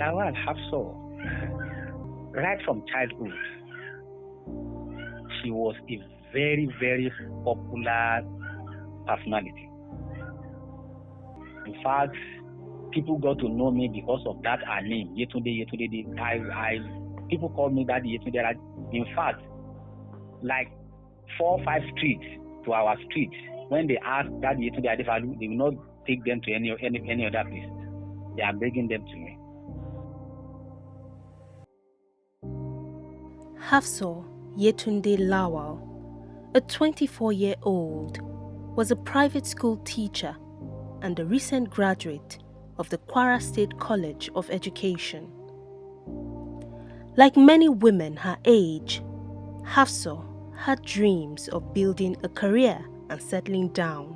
Lawal Hafsa, right from childhood, she was a very, very popular personality. In fact, people got to know me because of that her name, Yetunde. People call me that Yetunde. In fact, like 4 or 5 streets to our street, when they ask that Yetunde Adefalu, they will not take them to any other place. They are bringing them to me. Hafsa Yetunde Lawal, a 24-year-old, was a private school teacher and a recent graduate of the Kwara State College of Education. Like many women her age, Hafsa had dreams of building a career and settling down.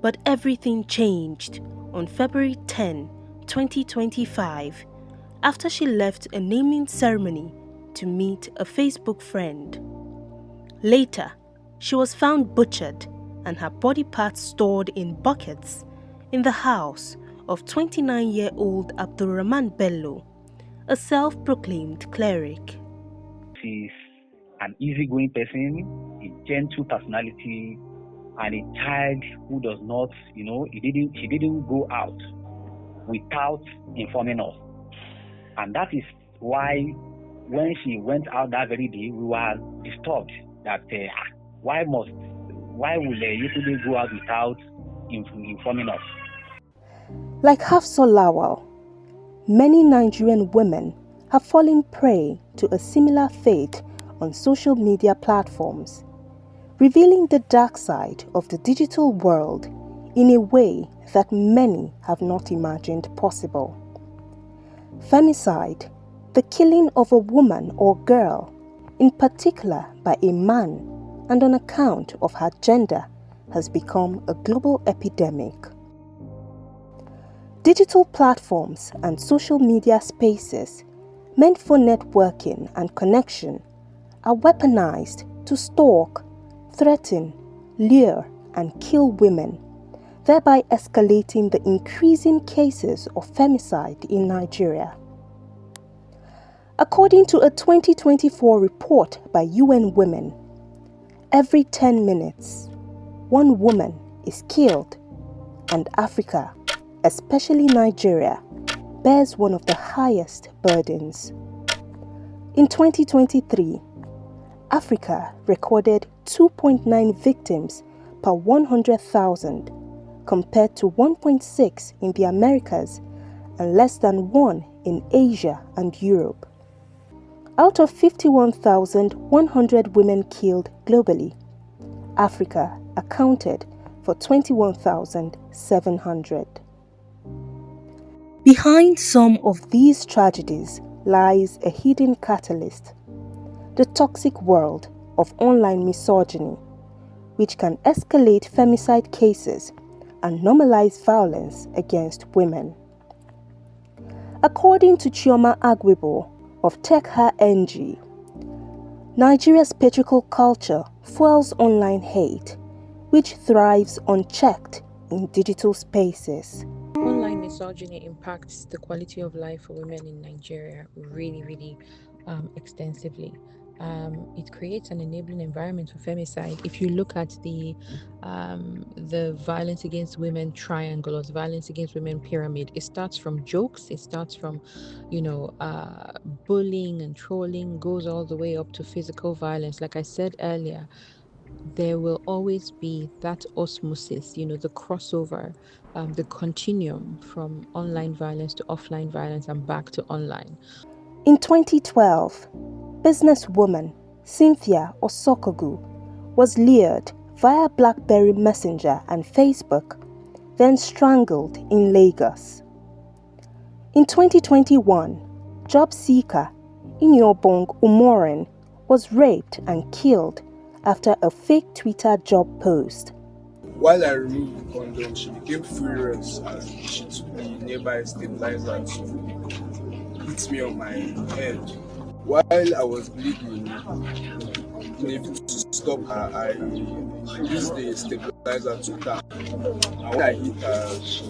But everything changed on February 10, 2025, after she left a naming ceremony to meet a Facebook friend. Later, she was found butchered and her body parts stored in buckets in the house of 29-year-old Abdulrahman Bello, a self-proclaimed cleric. She's an easygoing person, a gentle personality, and a child who does not, she didn't go out without informing us. And that is why when she went out that very day, we were disturbed that why will Yetunde go out without informing us? Like Hafsa Lawal, many Nigerian women have fallen prey to a similar fate on social media platforms, revealing the dark side of the digital world in a way that many have not imagined possible. Femicide, the killing of a woman or girl, in particular by a man and on account of her gender, has become a global epidemic. Digital platforms and social media spaces meant for networking and connection are weaponized to stalk, threaten, lure, and kill women, thereby escalating the increasing cases of femicide in Nigeria. According to a 2024 report by UN Women, every 10 minutes, one woman is killed, and Africa, especially Nigeria, bears one of the highest burdens. In 2023, Africa recorded 2.9 victims per 100,000 compared to 1.6 in the Americas and less than 1 in Asia and Europe. Out of 51,100 women killed globally, Africa accounted for 21,700. Behind some of these tragedies lies a hidden catalyst: the toxic world of online misogyny, which can escalate femicide cases and normalize violence against women. According to Chioma Agwibo of TechHer NG, Nigeria's patriarchal culture fuels online hate, which thrives unchecked in digital spaces. Online misogyny impacts the quality of life for women in Nigeria really extensively. It creates an enabling environment for femicide. If you look at the violence against women triangle or the violence against women pyramid, it starts from jokes, it starts from bullying and trolling, goes all the way up to physical violence. Like I said earlier, there will always be that osmosis, the crossover, the continuum from online violence to offline violence and back to online. In 2012, businesswoman Cynthia Osokogu was lured via BlackBerry Messenger and Facebook, then strangled in Lagos. In 2021, job seeker Inyobong Umoren was raped and killed after a fake Twitter job post. While I removed the condom, she became furious and she took the nearby stabilizer to hit me on my head. While I was bleeding, unable to stop her, I used the stabilizer to tap. And when I hit her, she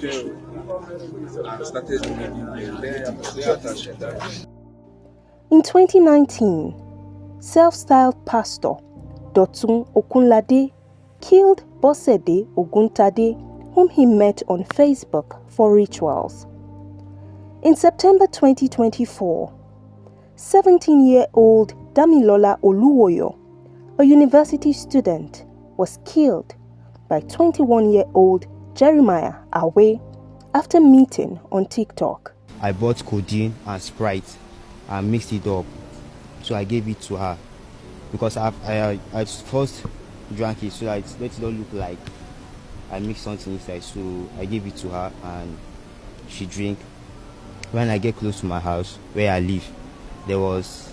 fell and started bleeding. Then after she died. In 2019, self-styled pastor Dotun Okunlade killed Bosede Oguntade, whom he met on Facebook for rituals. In September 2024, 17-year-old Damilola Oluwoyo, a university student, was killed by 21-year-old Jeremiah Awe after meeting on TikTok. I bought codeine and Sprite and mixed it up, so I gave it to her because I first drank it so that it don't look like I mixed something inside. So I gave it to her and she drank. When I get close to my house where I live, there was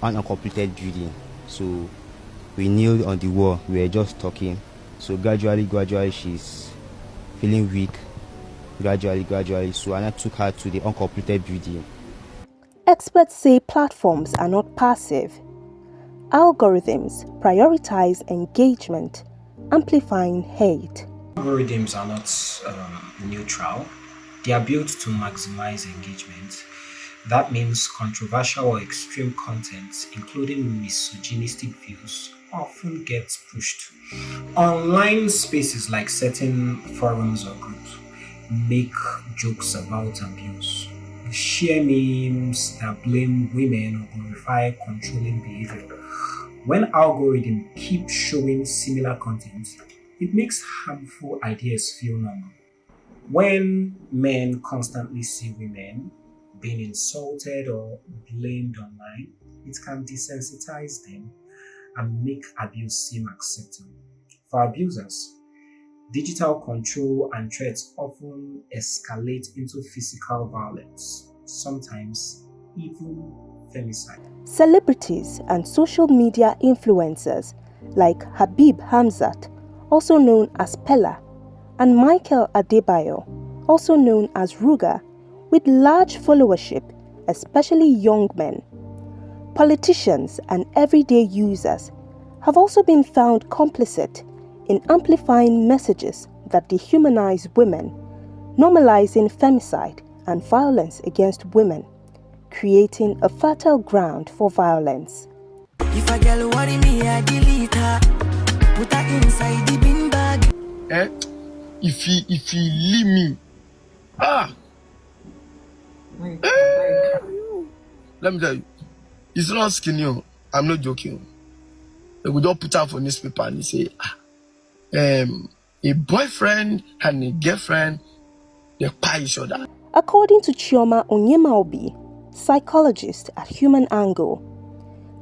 an uncompleted building. So we kneeled on the wall. We were just talking. So gradually, she's feeling weak. Gradually. So I took her to the uncompleted building. Experts say platforms are not passive. Algorithms prioritize engagement, amplifying hate. Algorithms are not neutral. They are built to maximize engagement. That means controversial or extreme content, including misogynistic views, often gets pushed. Online spaces like certain forums or groups make jokes about abuse, share memes that blame women or glorify controlling behavior. When algorithms keep showing similar content, it makes harmful ideas feel normal. When men constantly see women being insulted or blamed online, it can desensitize them and make abuse seem acceptable. For abusers, digital control and threats often escalate into physical violence, sometimes even femicide. Celebrities and social media influencers like Habib Hamzat, also known as Pella, and Michael Adebayo, also known as Ruga, with large followership, especially young men. Politicians and everyday users have also been found complicit in amplifying messages that dehumanize women, normalizing femicide and violence against women, creating a fertile ground for violence. If a girl worry me, I delete her. Put her inside the bin bag. If he leave me, let me tell you, it's not skinny. I'm not joking. They would just put out for newspaper and say, a boyfriend and a girlfriend, they pie each other. According to Chioma Onyemaobi, psychologist at Human Angle,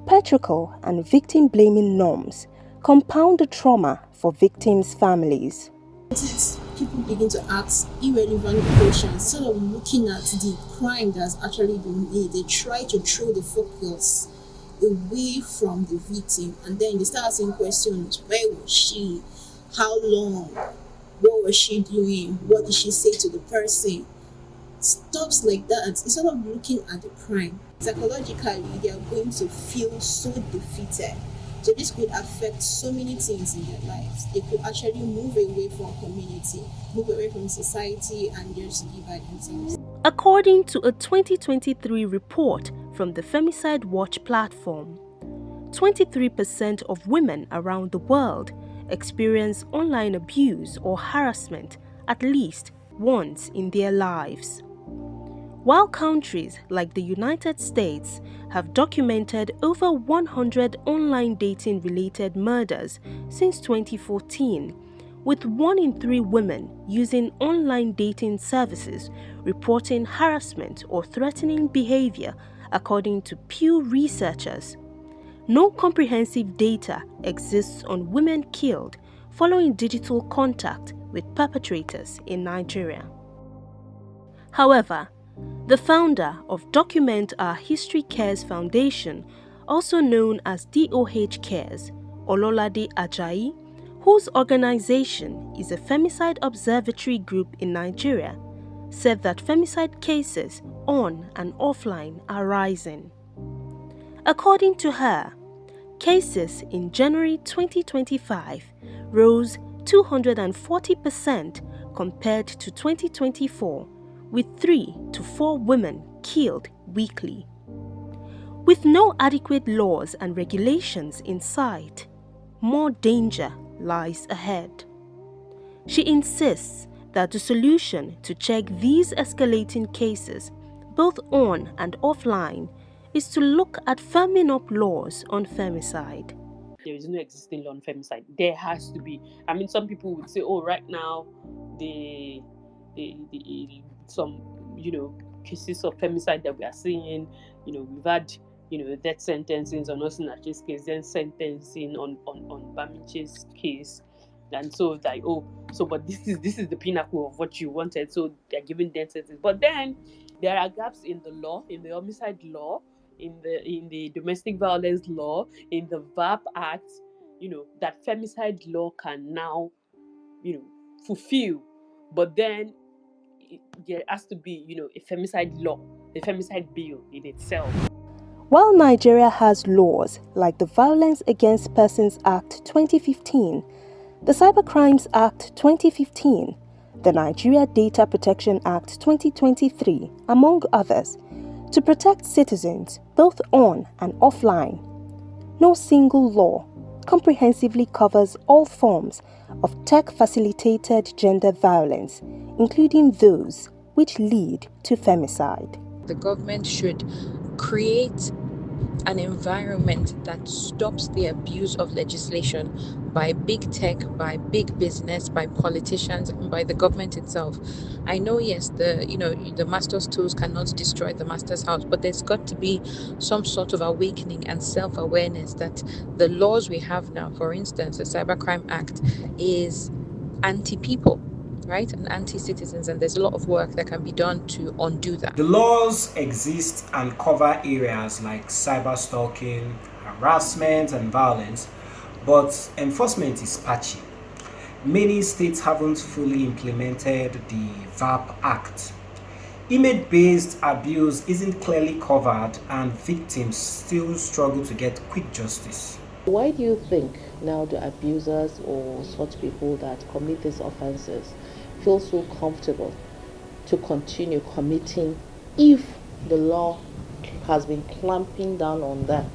patriarchal and victim-blaming norms compound the trauma for victims' families. People begin to ask irrelevant questions instead of looking at the crime that's actually been made. They try to throw the focus away from the victim, and then they start asking questions: where was she? How long? What was she doing? What did she say to the person? Stuff like that. Instead of looking at the crime, psychologically they are going to feel so defeated. So this could affect so many things in their lives. They could actually move away from community, move away from society, and just be by themselves. According to a 2023 report from the Femicide Watch platform, 23% of women around the world experience online abuse or harassment at least once in their lives. While countries like the United States have documented over 100 online dating-related murders since 2014, with 1 in 3 women using online dating services reporting harassment or threatening behavior, according to Pew researchers. No comprehensive data exists on women killed following digital contact with perpetrators in Nigeria. However, the founder of Document Our History Cares Foundation, also known as DOH Cares, Ololade Ajayi, whose organization is a femicide observatory group in Nigeria, said that femicide cases on and offline are rising. According to her, cases in January 2025 rose 240% compared to 2024, with 3 to 4 women killed weekly. With no adequate laws and regulations in sight, more danger lies ahead. She insists that the solution to check these escalating cases, both on and offline, is to look at firming up laws on femicide. There is no existing law on femicide. There has to be. I mean, some people would say, "Oh, right now, some cases of femicide that we are seeing. We've had death sentencing on Osinachi's case, then sentencing on Bamiche's case." And so it's like, but this is the pinnacle of what you wanted. So they're giving death sentences. But then there are gaps in the law, in the homicide law, in the domestic violence law, in the VAP Act, that femicide law can now, fulfill. But then there has to be, a femicide law, a femicide bill in itself. While Nigeria has laws like the Violence Against Persons Act 2015, the Cybercrimes Act 2015, the Nigeria Data Protection Act 2023, among others, to protect citizens both on and offline, no single law comprehensively covers all forms of tech-facilitated gender violence, including those which lead to femicide. The government should create an environment that stops the abuse of legislation by big tech, by big business, by politicians, and by the government itself. I know, yes, the master's tools cannot destroy the master's house, but there's got to be some sort of awakening and self-awareness that the laws we have now, for instance, the Cybercrime Act, is anti-people, right, and anti-citizens, and there's a lot of work that can be done to undo that. The laws exist and cover areas like cyber stalking, harassment, and violence, but enforcement is patchy. Many states haven't fully implemented the VAP Act. Image-based abuse isn't clearly covered, and victims still struggle to get quick justice. Why do you think now the abusers or such people that commit these offenses feel so comfortable to continue committing if the law has been clamping down on them?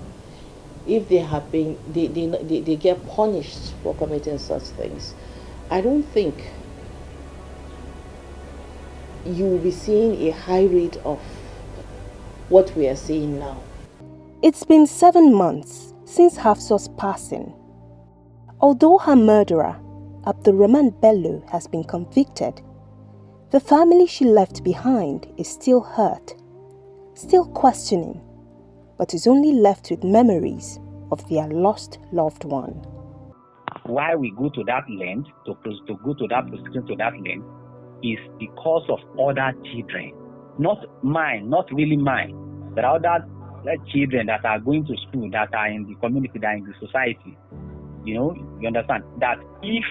If they have been, they get punished for committing such things. I don't think you will be seeing a high rate of what we are seeing now. It's been 7 months since Hafsa's passing. Although her murderer, Abdulrahman Bello, has been convicted, the family she left behind is still hurt, still questioning, but is only left with memories of their lost loved one. Why we go to that length, to go to that prosecution to that length, is because of other children. Not mine, not really mine. There are other children that are going to school, that are in the community, that are in the society. You understand? That if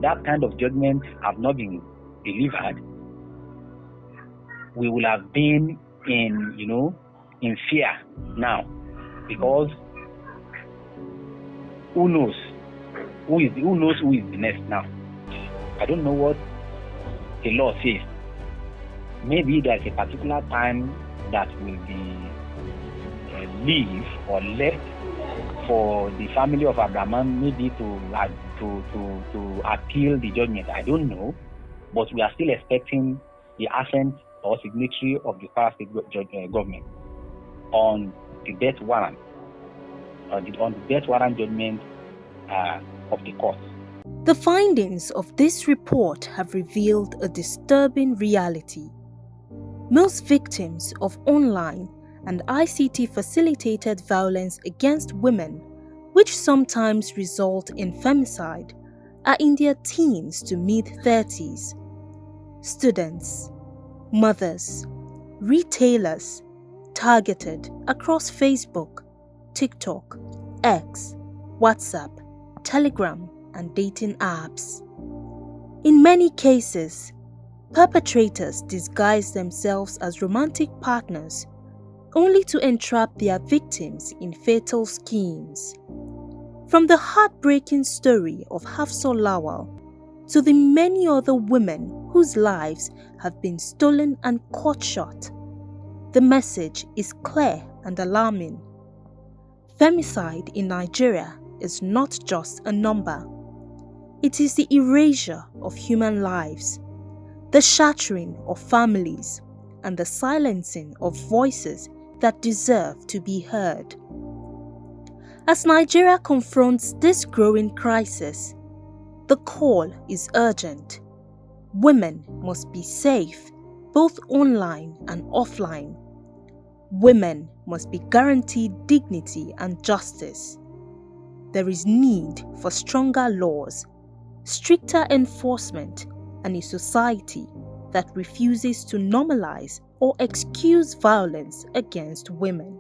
that kind of judgment have not been delivered, we will have been in fear now, because who knows who is the next now. I don't know what the law says. Maybe there's a particular time that will be leave or left for the family of Abraham, maybe to appeal the judgment. I don't know, but we are still expecting the assent or signatory of the Kwara State government on the death warrant, on the death warrant judgment of the court. The findings of this report have revealed a disturbing reality. Most victims of online and ICT facilitated violence against women, which sometimes result in femicide, are in their teens to mid-30s. Students, mothers, retailers, targeted across Facebook, TikTok, X, WhatsApp, Telegram, and dating apps. In many cases, perpetrators disguise themselves as romantic partners only to entrap their victims in fatal schemes. From the heartbreaking story of Hafsa Lawal, to the many other women whose lives have been stolen and cut short, the message is clear and alarming. Femicide in Nigeria is not just a number. It is the erasure of human lives, the shattering of families, and the silencing of voices that deserve to be heard. As Nigeria confronts this growing crisis, the call is urgent. Women must be safe, both online and offline. Women must be guaranteed dignity and justice. There is need for stronger laws, stricter enforcement, and a society that refuses to normalize or excuse violence against women.